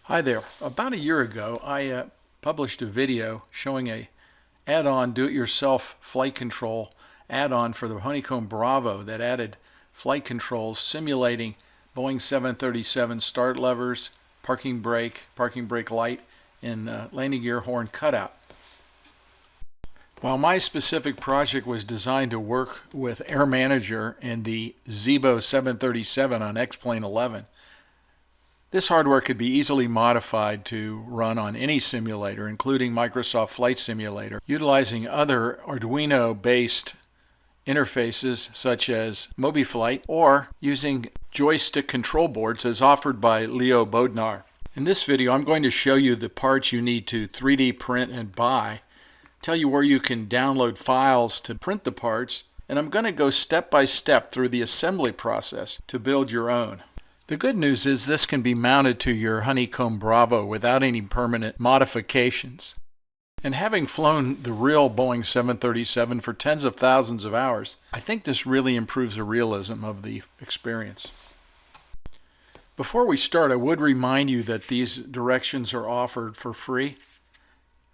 Hi there. About a year ago, I published a video showing a add-on do-it-yourself flight control add-on for the Honeycomb Bravo that added flight controls simulating Boeing 737 start levers, parking brake light, and landing gear horn cutout. While my specific project was designed to work with Air Manager and the Zibo 737 on X-Plane 11, this hardware could be easily modified to run on any simulator, including Microsoft Flight Simulator, utilizing other Arduino-based interfaces such as MobiFlight or using joystick control boards as offered by Leo Bodnar. In this video, I'm going to show you the parts you need to 3D print and buy, tell you where you can download files to print the parts, and I'm going to go step by step through the assembly process to build your own. The good news is this can be mounted to your Honeycomb Bravo without any permanent modifications. And having flown the real Boeing 737 for tens of thousands of hours, I think this really improves the realism of the experience. Before we start, I would remind you that these directions are offered for free,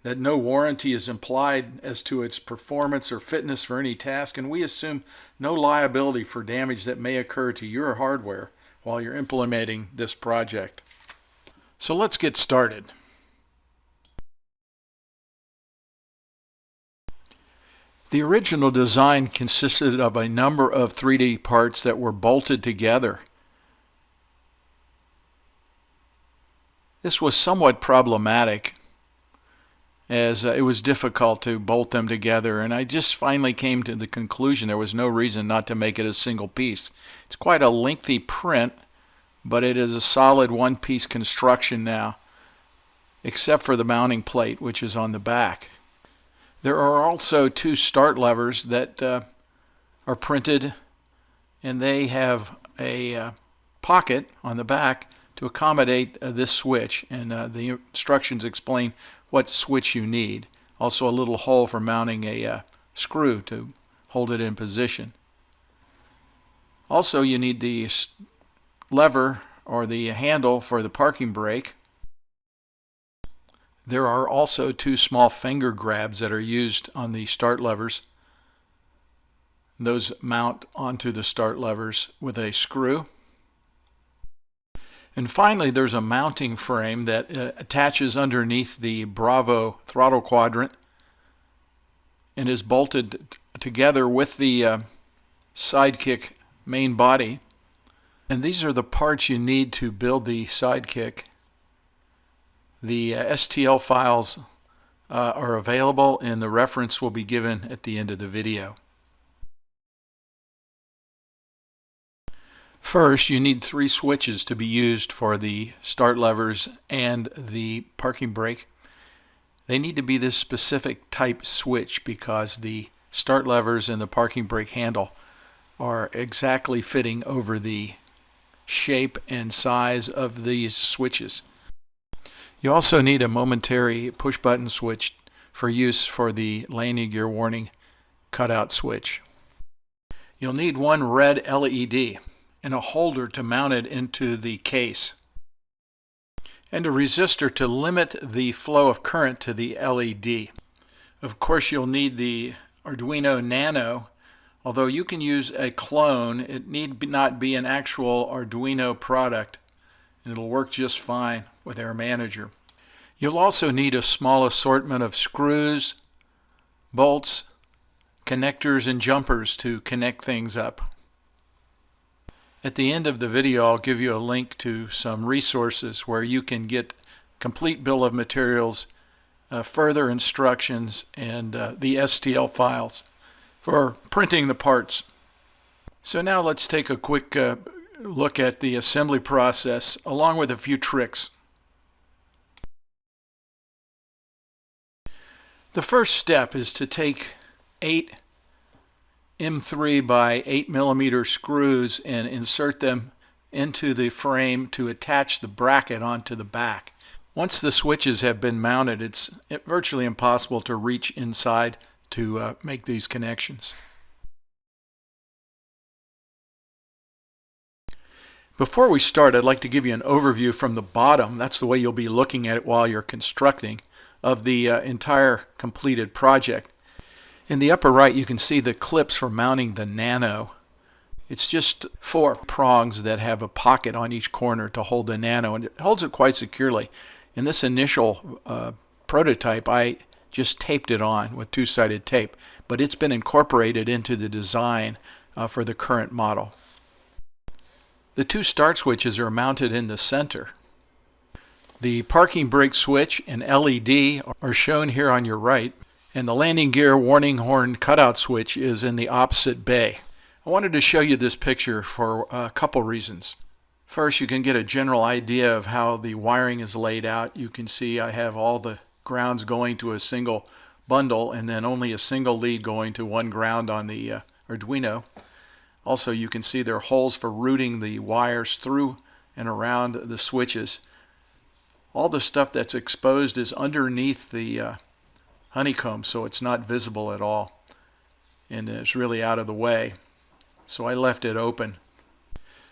that no warranty is implied as to its performance or fitness for any task, and we assume no liability for damage that may occur to your hardware while you're implementing this project. So let's get started. The original design consisted of a number of 3D parts that were bolted together. This was somewhat problematic as it was difficult to bolt them together, and I just finally came to the conclusion there was no reason not to make it a single piece. It's quite a lengthy print, but it is a solid one-piece construction now, except for the mounting plate, which is on the back. There are also two start levers that are printed, and they have a pocket on the back to accommodate this switch, and the instructions explain what switch you need. Also a little hole for mounting a screw to hold it in position. Also you need the lever or the handle for the parking brake. There are also two small finger grabs that are used on the start levers. Those mount onto the start levers with a screw. And finally, there's a mounting frame that attaches underneath the Bravo throttle quadrant and is bolted together with the Sidekick main body. And these are the parts you need to build the Sidekick. The STL files are available, and the reference will be given at the end of the video. First, you need three switches to be used for the start levers and the parking brake. They need to be this specific type switch because the start levers and the parking brake handle are exactly fitting over the shape and size of these switches. You also need a momentary push button switch for use for the landing gear warning cutout switch. You'll need one red LED and a holder to mount it into the case, and a resistor to limit the flow of current to the LED. Of course, you'll need the Arduino Nano. Although you can use a clone, it need not be an actual Arduino product, and it'll work just fine with Air Manager. You'll also need a small assortment of screws, bolts, connectors, and jumpers to connect things up. At the end of the video, I'll give you a link to some resources where you can get complete bill of materials, further instructions, and the STL files for printing the parts. So now let's take a quick look at the assembly process along with a few tricks. The first step is to take 8 M3 by 8 millimeter screws and insert them into the frame to attach the bracket onto the back. Once the switches have been mounted, it's virtually impossible to reach inside to make these connections. Before we start, I'd like to give you an overview from the bottom. That's the way you'll be looking at it while you're constructing, of the entire completed project. In the upper right, you can see the clips for mounting the Nano. It's just 4 prongs that have a pocket on each corner to hold the Nano, and it holds it quite securely. In this initial prototype, I just taped it on with 2-sided tape, but it's been incorporated into the design for the current model. The 2 start switches are mounted in the center. The parking brake switch and LED are shown here on your right, and the landing gear warning horn cutout switch is in the opposite bay. I wanted to show you this picture for a couple reasons. First, you can get a general idea of how the wiring is laid out. You can see I have all the grounds going to a single bundle and then only a single lead going to one ground on the Arduino. Also, you can see there are holes for routing the wires through and around the switches. All the stuff that's exposed is underneath the honeycomb, so it's not visible at all, and it's really out of the way. So I left it open.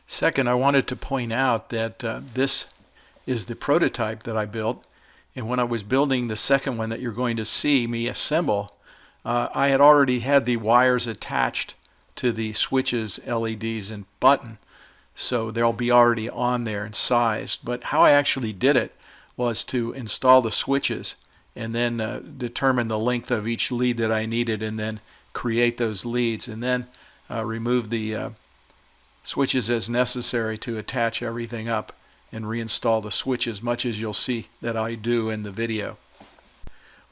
Second, I wanted to point out that this is the prototype that I built, and when I was building the second one that you're going to see me assemble, I had already had the wires attached to the switches, LEDs, and button, so they'll be already on there and sized. But how I actually did it was to install the switches and then determine the length of each lead that I needed, and then create those leads, and then remove the switches as necessary to attach everything up and reinstall the switches, much as you'll see that I do in the video.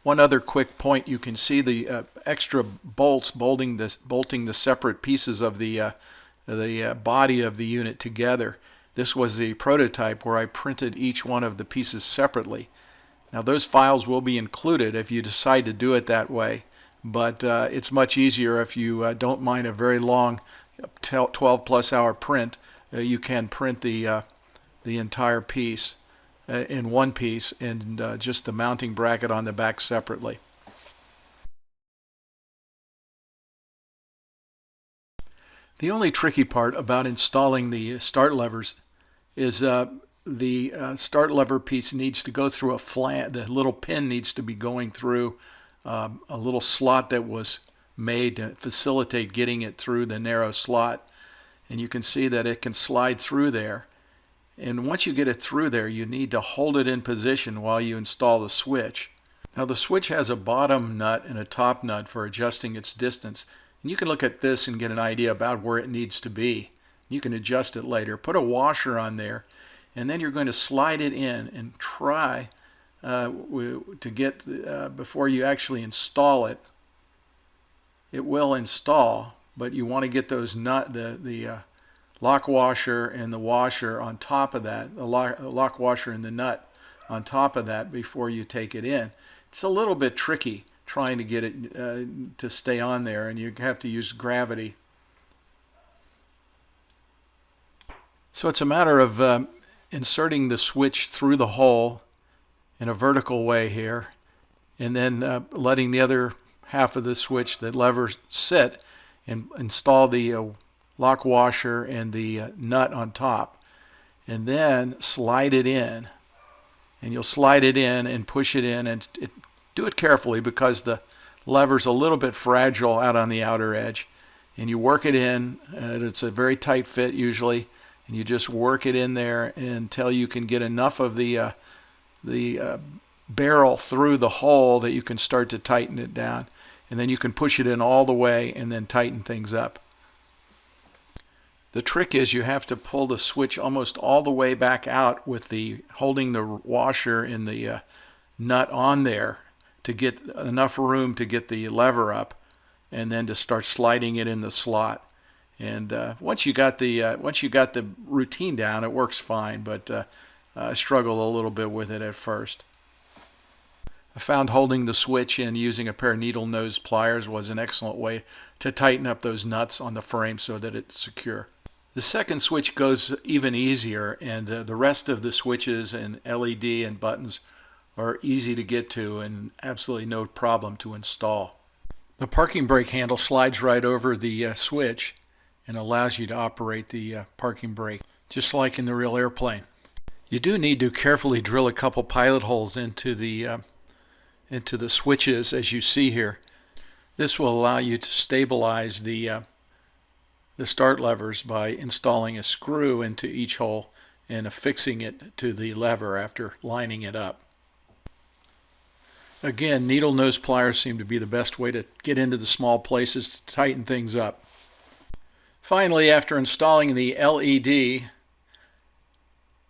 One other quick point, you can see the extra bolts bolting the separate pieces of the body of the unit together. This was the prototype where I printed each one of the pieces separately. Now those files will be included if you decide to do it that way, but it's much easier if you don't mind a very long 12+ hour print. You can print the entire piece in one piece, and just the mounting bracket on the back separately. The only tricky part about installing the start levers is the start lever piece needs to go through a flange. The little pin needs to be going through a little slot that was made to facilitate getting it through the narrow slot, and you can see that it can slide through there. And once you get it through there, you need to hold it in position while you install the switch. Now the switch has a bottom nut and a top nut for adjusting its distance. And you can look at this and get an idea about where it needs to be. You can adjust it later. Put a washer on there, and then you're going to slide it in and try to get, before you actually install it, it will install, but you want to get those the lock washer and the washer on top of that, the lock washer and the nut on top of that before you take it in. It's a little bit tricky trying to get it to stay on there, and you have to use gravity. So it's a matter of inserting the switch through the hole in a vertical way here, and then letting the other half of the switch, the lever, sit and install the lock washer and the nut on top, and then slide it in. And you'll slide it in and push it in, and do it carefully because the lever's a little bit fragile out on the outer edge. And you work it in, and it's a very tight fit usually, and you just work it in there until you can get enough of the barrel through the hole that you can start to tighten it down. And then you can push it in all the way and then tighten things up. The trick is you have to pull the switch almost all the way back out with holding the washer and the nut on there to get enough room to get the lever up, and then to start sliding it in the slot. And once you got the routine down, it works fine, but I struggled a little bit with it at first. I found holding the switch and using a pair of needle nose pliers was an excellent way to tighten up those nuts on the frame so that it's secure. The second switch goes even easier, and the rest of the switches and LED and buttons are easy to get to and absolutely no problem to install. The parking brake handle slides right over the switch and allows you to operate the parking brake. just like in the real airplane. You do need to carefully drill a couple pilot holes into the switches, as you see here. This will allow you to stabilize the start levers by installing a screw into each hole and affixing it to the lever after lining it up. Again, needle nose pliers seem to be the best way to get into the small places to tighten things up. Finally, after installing the LED,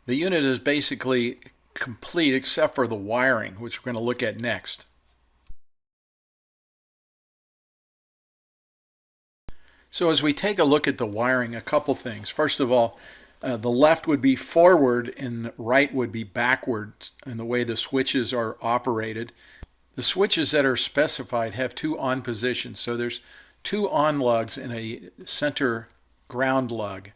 the unit is basically complete except for the wiring, which we're going to look at next. So as we take a look at the wiring, a couple things. First of all, the left would be forward and the right would be backwards in the way the switches are operated. The switches that are specified have two on positions, so there's two on lugs and a center ground lug.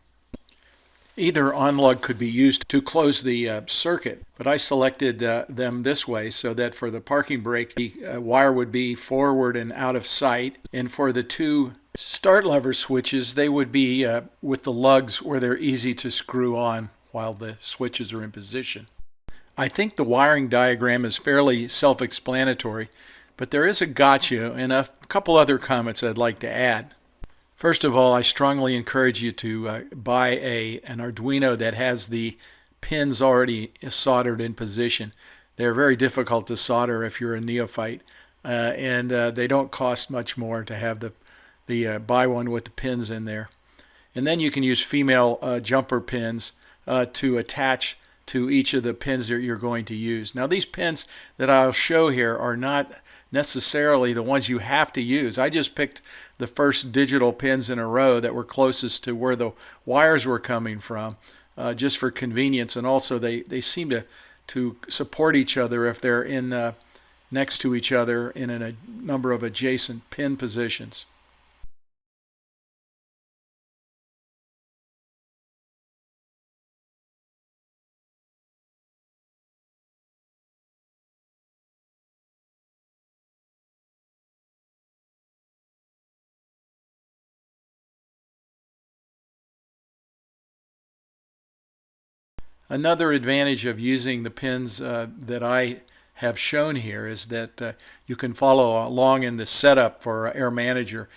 Either on lug could be used to close the circuit, but I selected them this way so that for the parking brake, the wire would be forward and out of sight, and for the two start lever switches, they would be with the lugs where they're easy to screw on while the switches are in position. I think the wiring diagram is fairly self-explanatory, but there is a gotcha and a couple other comments I'd like to add. First of all, I strongly encourage you to buy an Arduino that has the pins already soldered in position. They're very difficult to solder if you're a neophyte, and they don't cost much more to have the buy one with the pins in there. And then you can use female jumper pins to attach to each of the pins that you're going to use. Now these pins that I'll show here are not necessarily the ones you have to use. I just picked the first digital pins in a row that were closest to where the wires were coming from, just for convenience, and also they seem to support each other if they're in next to each other in a number of adjacent pin positions. Another advantage of using the pins that I have shown here is that you can follow along in the setup for Air Manager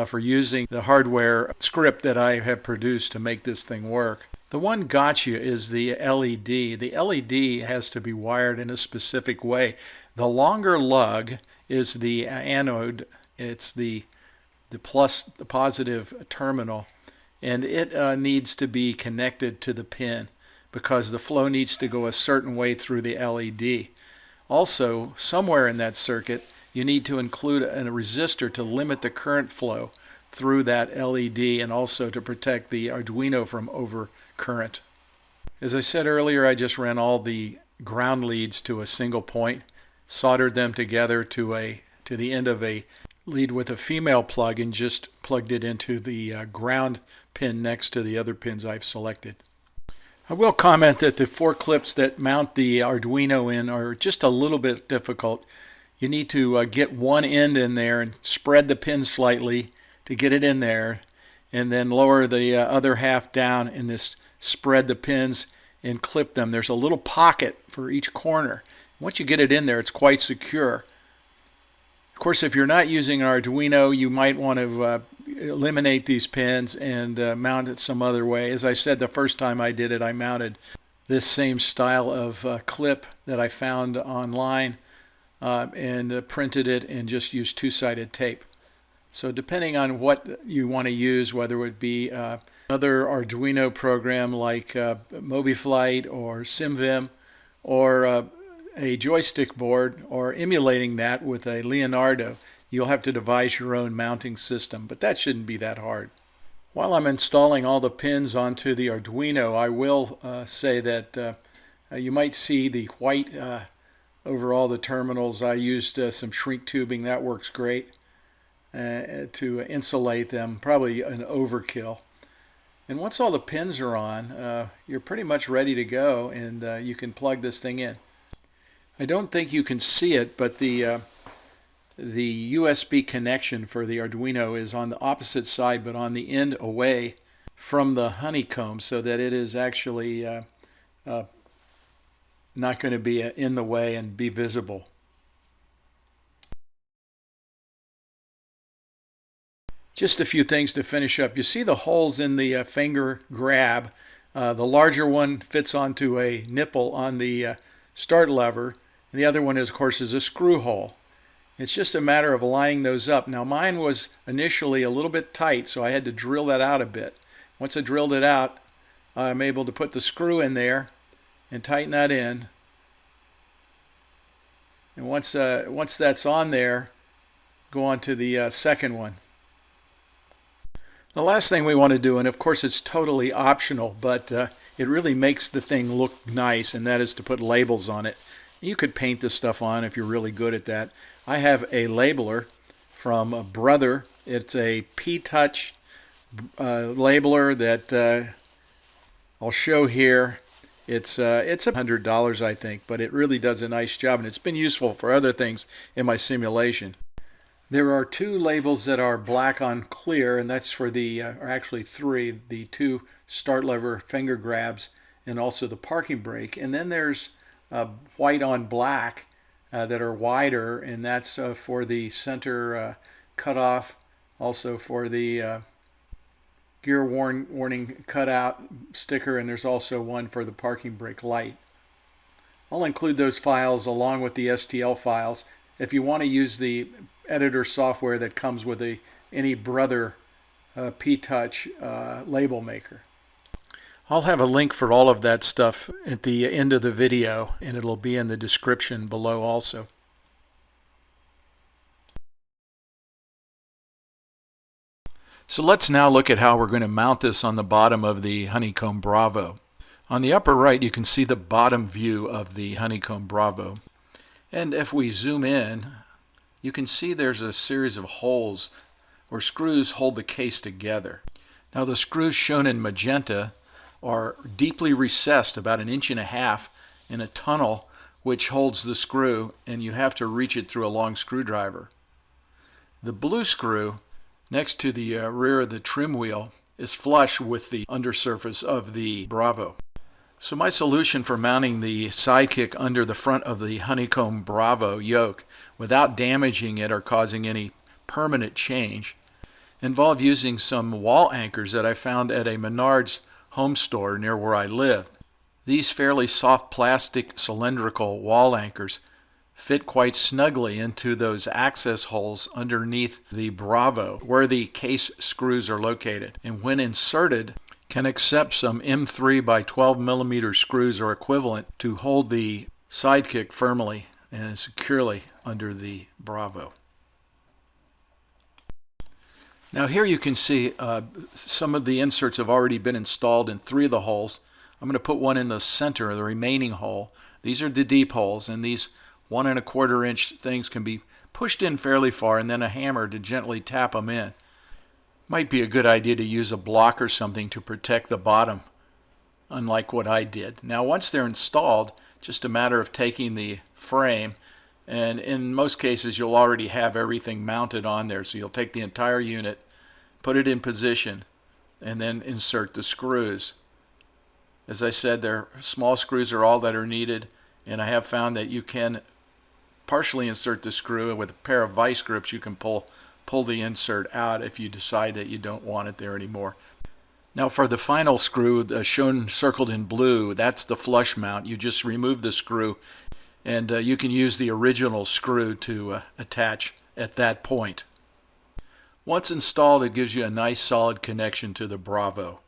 for using the hardware script that I have produced to make this thing work. The one gotcha is the LED. The LED has to be wired in a specific way. The longer lug is the anode. It's the positive terminal, and it needs to be connected to the pin, because the flow needs to go a certain way through the LED. Also, somewhere in that circuit, you need to include a resistor to limit the current flow through that LED and also to protect the Arduino from overcurrent. As I said earlier, I just ran all the ground leads to a single point, soldered them together to the end of a lead with a female plug, and just plugged it into the ground pin next to the other pins I've selected. I will comment that the four clips that mount the Arduino in are just a little bit difficult. You need to get one end in there and spread the pin slightly to get it in there, and then lower the other half down and this spread the pins and clip them. There's a little pocket for each corner. Once you get it in there, it's quite secure. Of course, if you're not using an Arduino, you might want to eliminate these pins and mount it some other way. As I said, the first time I did it, I mounted this same style of clip that I found online and printed it and just used two-sided tape. So depending on what you want to use, whether it would be another Arduino program like MobiFlight or SimVim, or a joystick board, or emulating that with a Leonardo, you'll have to devise your own mounting system, but that shouldn't be that hard. While I'm installing all the pins onto the Arduino, I will say that you might see the white over all the terminals. I used some shrink tubing. That works great to insulate them, probably an overkill. And once all the pins are on, you're pretty much ready to go, and you can plug this thing in. I don't think you can see it, but the USB connection for the Arduino is on the opposite side, but on the end away from the honeycomb so that it is actually not going to be in the way and be visible. Just a few things to finish up. You see the holes in the finger grab. The larger one fits onto a nipple on the start lever, and the other one, of course, is a screw hole. It's just a matter of lining those up. Now mine was initially a little bit tight, so I had to drill that out a bit. Once I drilled it out, I'm able to put the screw in there and tighten that in. And once that's on there, go on to the second one. The last thing we want to do, and of course it's totally optional, but it really makes the thing look nice, and that is to put labels on it. You could paint this stuff on if you're really good at that. I have a labeler from Brother. It's a P-Touch labeler that I'll show here. It's $100, I think, but it really does a nice job, and it's been useful for other things in my simulation. There are two labels that are black on clear, and that's for the, or actually three, the two start lever finger grabs and also the parking brake. And then there's white on black that are wider, and that's for the center cutoff, also for the gear warning cutout sticker, and there's also one for the parking brake light. I'll include those files along with the STL files if you want to use the editor software that comes with any Brother P-Touch label maker. I'll have a link for all of that stuff at the end of the video, and it'll be in the description below also. So let's now look at how we're going to mount this on the bottom of the Honeycomb Bravo. On the upper right, you can see the bottom view of the Honeycomb Bravo. And if we zoom in, you can see there's a series of holes where screws hold the case together. Now the screws shown in magenta are deeply recessed about 1.5 inches in a tunnel which holds the screw, and you have to reach it through a long screwdriver. The blue screw next to the rear of the trim wheel is flush with the undersurface of the Bravo. So my solution for mounting the Sidekick under the front of the Honeycomb Bravo yoke without damaging it or causing any permanent change involved using some wall anchors that I found at a Menards home store near where I lived. These fairly soft plastic cylindrical wall anchors fit quite snugly into those access holes underneath the Bravo where the case screws are located, and when inserted can accept some M3 by 12 millimeter screws or equivalent to hold the Sidekick firmly and securely under the Bravo. Now here you can see some of the inserts have already been installed in 3 of the holes. I'm going to put one in the center of the remaining hole. These are the deep holes, and these 1¼ inch things can be pushed in fairly far, and then a hammer to gently tap them in. Might be a good idea to use a block or something to protect the bottom, unlike what I did. Now once they're installed, just a matter of taking the frame, and in most cases you'll already have everything mounted on there, so you'll take the entire unit, put it in position, and then insert the screws. As I said, their small screws are all that are needed, and I have found that you can partially insert the screw, and with a pair of vice grips you can pull the insert out if you decide that you don't want it there anymore. Now for the final screw shown circled in blue, that's the flush mount. You just remove the screw, and you can use the original screw to attach at that point. Once installed, it gives you a nice solid connection to the Bravo.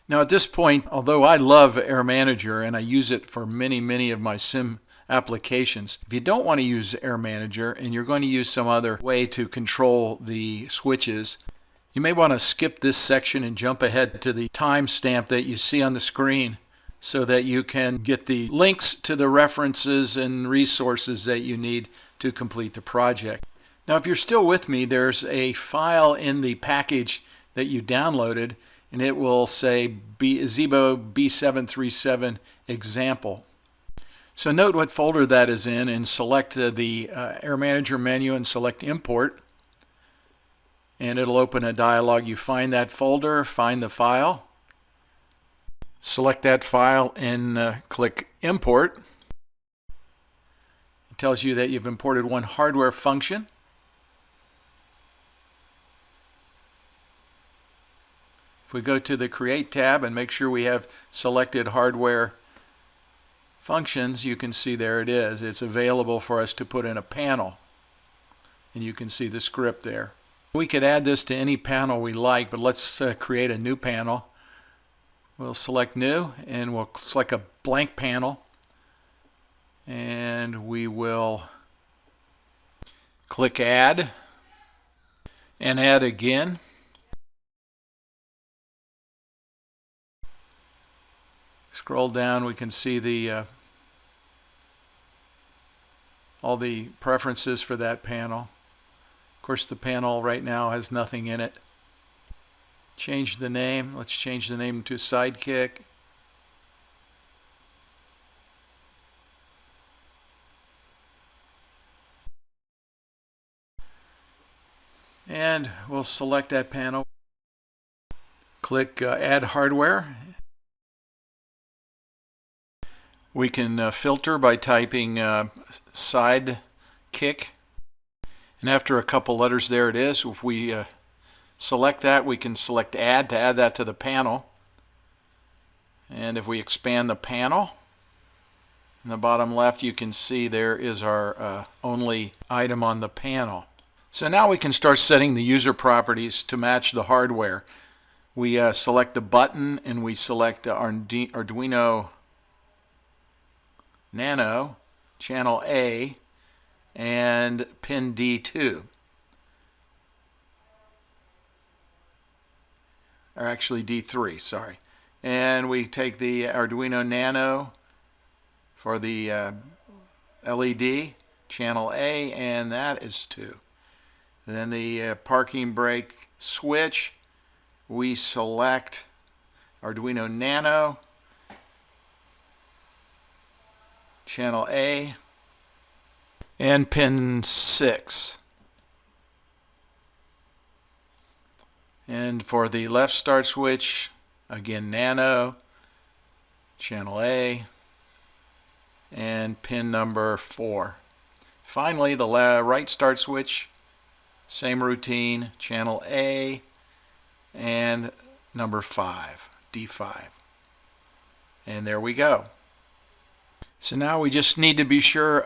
Now at this point, although I love Air Manager and I use it for many of my sim applications, if you don't want to use Air Manager and you're going to use some other way to control the switches, you may want to skip this section and jump ahead to the timestamp that you see on the screen so that you can get the links to the references and resources that you need to complete the project. Now if you're still with me, there's a file in the package that you downloaded, and it will say Zibo B737 example. So note what folder that is in and select the Air Manager menu and select Import. and it'll open a dialog. You find that folder, find the file, select that file, and click Import. It tells you that you've imported one hardware function. If we go to the Create tab and make sure we have selected hardware functions, you can see there it is. It's available for us to put in a panel. And you can see the script there. We could add this to any panel we like, but let's create a new panel. We'll select New, and we'll select a blank panel. And we will click Add, and Add again. Scroll down, we can see the all the preferences for that panel. Of course, the panel right now has nothing in it. Change the name. Let's change the name to Sidekick. And we'll select that panel. Click Add Hardware. We can filter by typing Sidekick, and after a couple letters, there it is. If we select that, we can select Add to add that to the panel. And if we expand the panel, in the bottom left, you can see there is our only item on the panel. So now we can start setting the user properties to match the hardware. We select the button, and we select Arduino Nano, channel A, and pin D2. Or actually D3, sorry. And we take the Arduino Nano for the LED, channel A, and that is 2. Then the parking brake switch, we select Arduino Nano, channel A, and pin 6. And for the left start switch, again Nano, channel A, and pin number 4. Finally, the right start switch, same routine, channel A, and number 5, D5. And there we go. So now we just need to be sure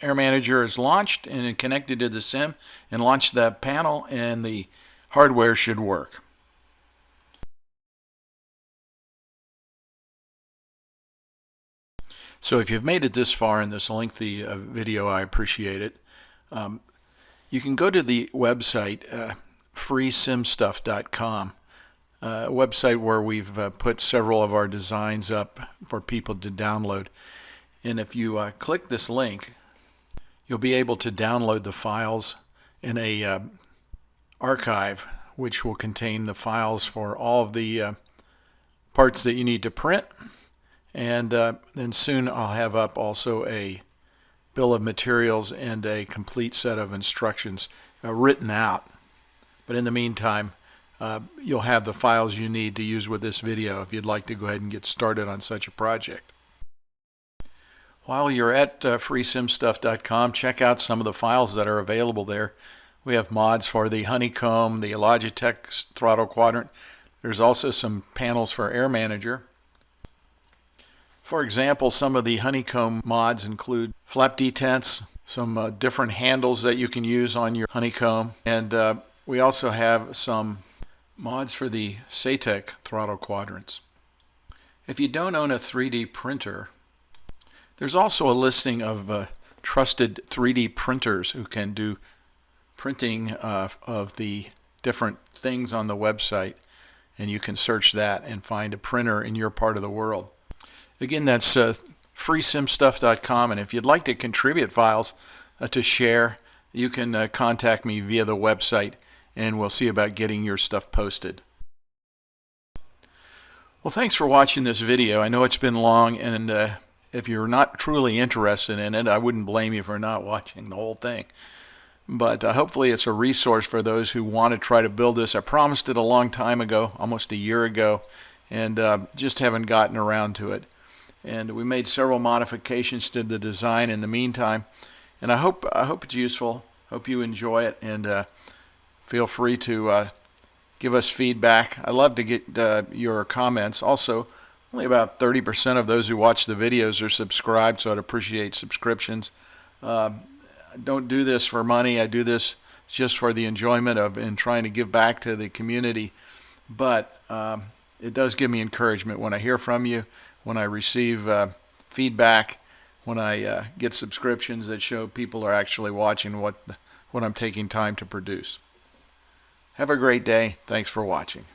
Air Manager is launched and connected to the sim, and launch that panel, and the hardware should work. So if you've made it this far in this lengthy video, I appreciate it. You can go to the website freesimstuff.com, a website where we've put several of our designs up for people to download. And if you click this link, you'll be able to download the files in a archive, which will contain the files for all of the parts that you need to print. And then soon I'll have up also a bill of materials and a complete set of instructions written out. But in the meantime, you'll have the files you need to use with this video if you'd like to go ahead and get started on such a project. While you're at freesimstuff.com, check out some of the files that are available there. We have mods for the Honeycomb, the Logitech throttle quadrant. There's also some panels for Air Manager. For example, some of the Honeycomb mods include flap detents, some different handles that you can use on your Honeycomb, and we also have some mods for the Sidekick throttle quadrants. If you don't own a 3D printer, there's also a listing of trusted 3D printers who can do printing of the different things on the website, and you can search that and find a printer in your part of the world. Again, that's freesimstuff.com, and if you'd like to contribute files to share, you can contact me via the website, and we'll see about getting your stuff posted. Well, thanks for watching this video. I know it's been long, and if you're not truly interested in it, I wouldn't blame you for not watching the whole thing. but hopefully it's a resource for those who want to try to build this. I promised it a long time ago, almost a year ago, and just haven't gotten around to it. And we made several modifications to the design in the meantime, and I hope it's useful. Hope you enjoy it, and feel free to give us feedback. I love to get your comments. Also, only about 30% of those who watch the videos are subscribed, so I'd appreciate subscriptions. I don't do this for money. I do this just for the enjoyment of and trying to give back to the community. But it does give me encouragement when I hear from you, when I receive feedback, when I get subscriptions that show people are actually watching what I'm taking time to produce. Have a great day. Thanks for watching.